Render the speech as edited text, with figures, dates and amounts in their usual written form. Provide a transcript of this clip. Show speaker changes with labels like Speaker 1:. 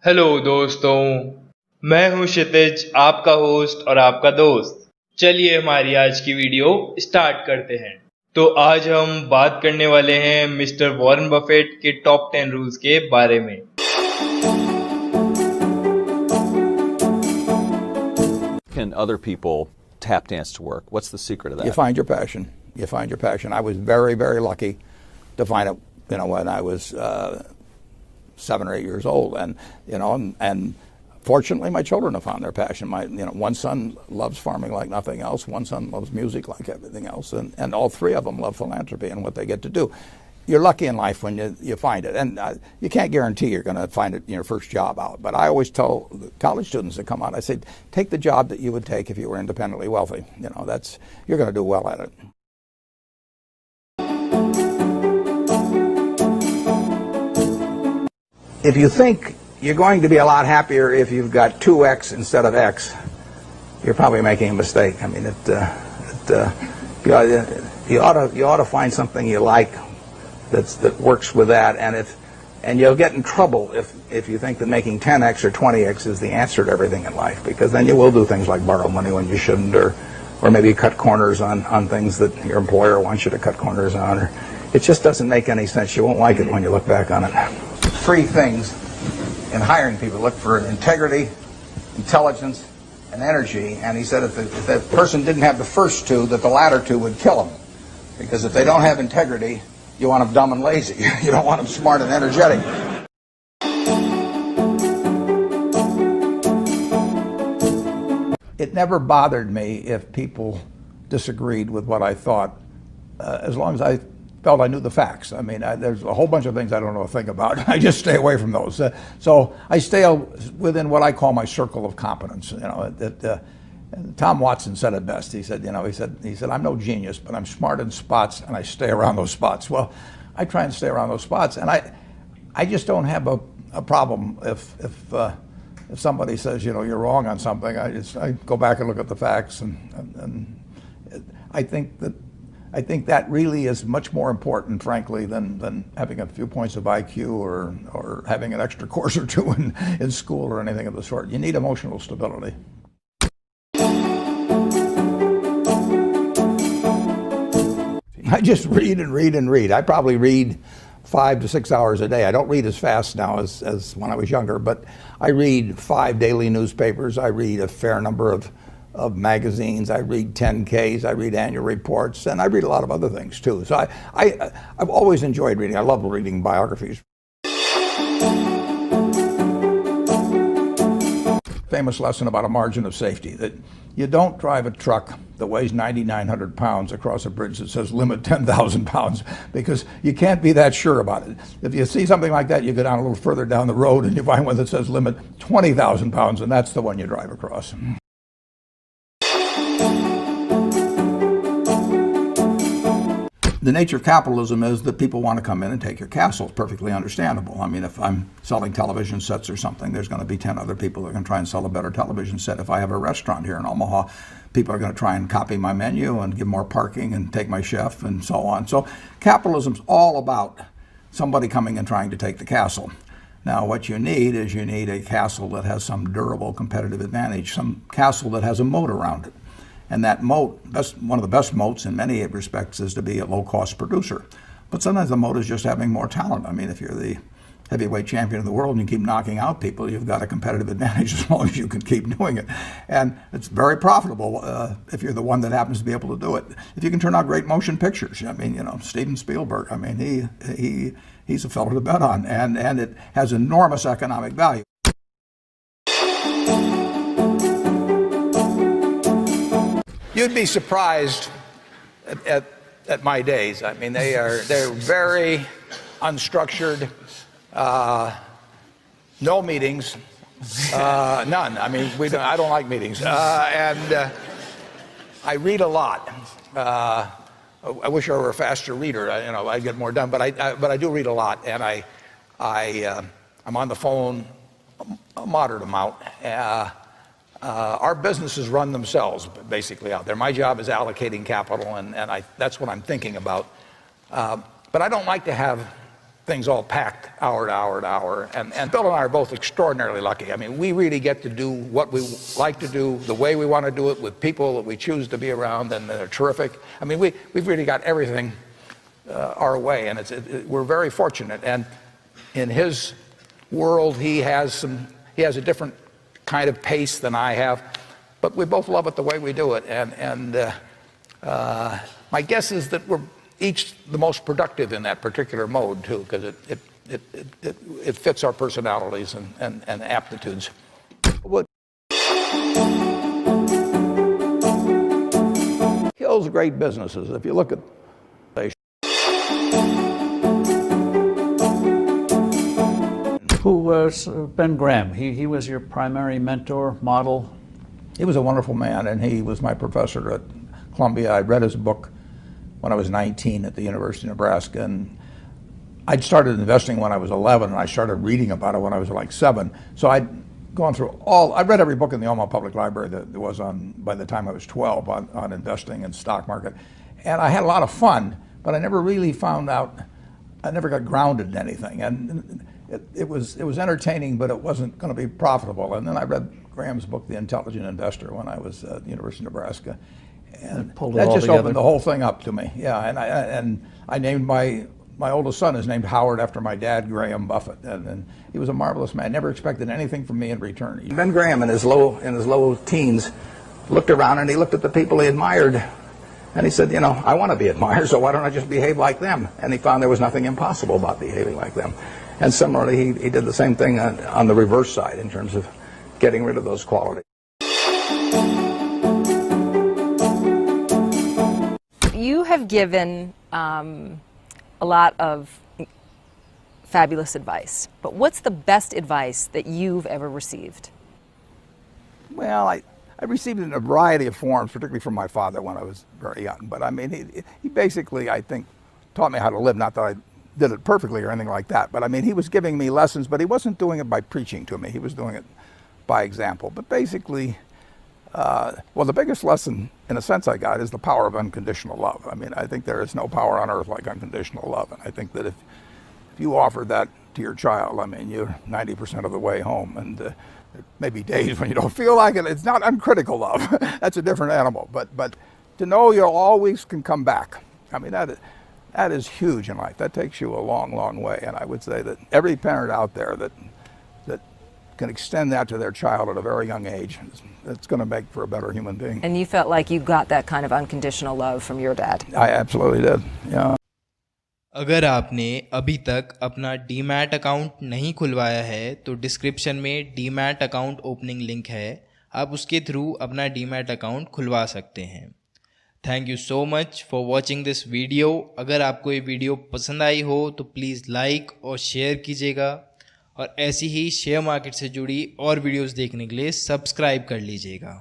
Speaker 1: Hello दोस्तों, मैं हूं क्षितिज, आपका होस्ट और आपका दोस्त। चलिए हमारी आज की वीडियो स्टार्ट करते हैं। तो आज हम बात करने वाले हैं मिस्टर वॉरेन बफेट के टॉप 10 रूल्स के बारे में।
Speaker 2: Can other people tap dance to work? What's the secret of that?
Speaker 3: You find your passion. You find your passion. I was very, very lucky to find it, when I was 7 or 8 years old, and fortunately, my children have found their passion. One son loves farming like nothing else. One son loves music like everything else, and all three of them love philanthropy and what they get to do. You're lucky in life when you find it, and you can't guarantee you're going to find it in your first job out. But I always tell college students that come out, I say, take the job that you would take if you were independently wealthy. You're going to do well at it. If you think you're going to be a lot happier if you've got 2x instead of x, you're probably making a mistake. I mean, you ought to find something you like that works with that, and you'll get in trouble if you think that making 10x or 20x is the answer to everything in life, because then you will do things like borrow money when you shouldn't, or maybe cut corners on things that your employer wants you to cut corners on. Or it just doesn't make any sense. You won't like it when you look back on it. 3 things in hiring people: look for integrity, intelligence, and energy. And he said if that person didn't have the first 2, that the latter 2 would kill them, because if they don't have integrity, you want them dumb and lazy. You don't want them smart and energetic. It never bothered me if people disagreed with what I thought, as long as I felt I knew the facts. I mean, there's a whole bunch of things I don't know a thing about. I just stay away from those. So I stay within what I call my circle of competence. Tom Watson said it best. He said, I'm no genius, but I'm smart in spots, and I stay around those spots. Well, I try and stay around those spots, and I just don't have a problem if somebody says, you're wrong on something. I go back and look at the facts, and I think that really is much more important, frankly, than having a few points of IQ or having an extra course or 2 in school or anything of the sort. You need emotional stability. I just read and read and read. I probably read 5 to 6 hours a day. I don't read as fast now as when I was younger, but I read 5 daily newspapers. I read a fair number of magazines. I read 10Ks. I read annual reports, and I read a lot of other things too. So I've always enjoyed reading. I love reading biographies. Famous lesson about a margin of safety, that you don't drive a truck that weighs 9,900 pounds across a bridge that says limit 10,000 pounds, because you can't be that sure about it. If you see something like that, you go down a little further down the road and you find one that says limit 20,000 pounds, and that's the one you drive across. The nature of capitalism is that people want to come in and take your castle. It's perfectly understandable. I mean, if I'm selling television sets or something, there's going to be 10 other people that are going to try and sell a better television set. If I have a restaurant here in Omaha, people are going to try and copy my menu and give more parking and take my chef and so on. So capitalism's all about somebody coming and trying to take the castle. Now, what you need is a castle that has some durable competitive advantage, some castle that has a moat around it. And that moat, one of the best moats in many respects, is to be a low-cost producer. But sometimes the moat is just having more talent. I mean, if you're the heavyweight champion of the world and you keep knocking out people, you've got a competitive advantage as long as you can keep doing it. And it's very profitable if you're the one that happens to be able to do it. If you can turn out great motion pictures, I mean, Steven Spielberg, I mean, he's a fellow to bet on, and it has enormous economic value. You'd be surprised at my days. I mean, they're very unstructured. No meetings, none. I mean, I don't like meetings, and I read a lot. I wish I were a faster reader. I'd get more done. But I do read a lot, and I'm on the phone a moderate amount. Our businesses run themselves basically out there. My job is allocating capital, and that's what I'm thinking about. But I don't like to have things all packed hour to hour to hour. And Bill and I are both extraordinarily lucky. I mean, we really get to do what we like to do, the way we want to do it, with people that we choose to be around, and they're terrific. I mean, we've really got everything our way, and we're very fortunate. And in his world, he has a different kind of pace than I have, but we both love it the way we do it. And my guess is that we're each the most productive in that particular mode too, because it fits our personalities and aptitudes. What kills great businesses, if you look at
Speaker 4: Who was Ben Graham? He was your primary mentor, model?
Speaker 3: He was a wonderful man, and he was my professor at Columbia. I read his book when I was 19 at the University of Nebraska, and I'd started investing when I was 11, and I started reading about it when I was like 7. So I'd gone through I read every book in the Omaha Public Library that there was by the time I was 12 on investing and stock market. And I had a lot of fun, but I never really I never got grounded in anything. And it was entertaining, but it wasn't going to be profitable. And then I read Graham's book, The Intelligent Investor, when I was at the University of Nebraska. And that just opened the whole thing up to me. Yeah, and I named my oldest son is named Howard after my dad, Graham Buffett, and he was a marvelous man. Never expected anything from me in return. Ben Graham, in his low teens, looked around and he looked at the people he admired, and he said, I want to be admired, so why don't I just behave like them? And he found there was nothing impossible about behaving like them. And similarly, he did the same thing on the reverse side in terms of getting rid of those qualities.
Speaker 5: You have given a lot of fabulous advice, but what's the best advice that you've ever received?
Speaker 3: Well, I received it in a variety of forms, particularly from my father when I was very young. But I mean, he basically, I think, taught me how to live. Not that I did it perfectly or anything like that, but I mean, he was giving me lessons, but he wasn't doing it by preaching to me. He was doing it by example. But basically, well, the biggest lesson, in a sense, I got is the power of unconditional love. I mean, I think there is no power on earth like unconditional love. And I think that if you offer that to your child, I mean, you're 90% of the way home. And there may be days when you don't feel like it. It's not uncritical love. That's a different animal. But to know you always can come back, I mean, that is huge in life. That takes you a long, long way. And I would say that every parent out there that can extend that to their child at a very young age, it's going to make for a better human being.
Speaker 5: And you felt like you got that kind of unconditional love from your dad?
Speaker 3: I absolutely did, yeah.
Speaker 1: अगर आपने अभी तक अपना demat account नहीं खुलवाया है तो description में डीमैट अकाउंट ओपनिंग लिंक है, आप उसके थ्रू अपना डीमैट अकाउंट खुलवा सकते हैं। Thank you so much for watching this video. अगर आपको ये वीडियो पसंद आई हो तो प्लीज़ लाइक और शेयर कीजिएगा, और ऐसी ही शेयर मार्केट से जुड़ी और वीडियोस देखने के लिए सब्सक्राइब कर लीजिएगा।